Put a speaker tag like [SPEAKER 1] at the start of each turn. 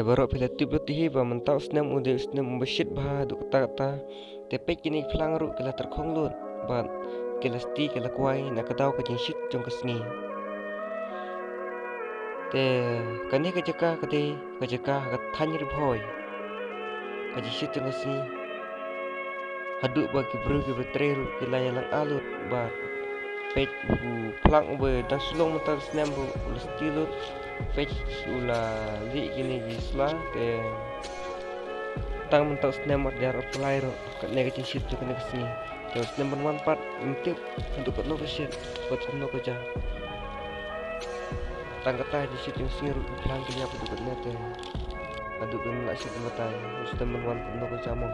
[SPEAKER 1] barok pila tip lo tihi ba mentau snem ude snem besit bah duk kata tepek kini flang ru kila terkhong lut ba kila sti kila kuai na kadau ka jing shit jong kasngi te kani ka jaka ka thanyir bhoi ka jing shit jong kasngi haduk ba ki bru ki betre ru kila yalang alut ba pek bu flang be dan sulong mental snem bu sti lut pek ula li gini gisla te tang mental snem mat dar apply ro kat negative shit tu kena kesini jauh snem bermanfaat untuk kat no shit buat no kerja tang kata di shit yang sini ru pelan kini apa tu kat net aduk ben nak shit mata stem bermanfaat no kerja mo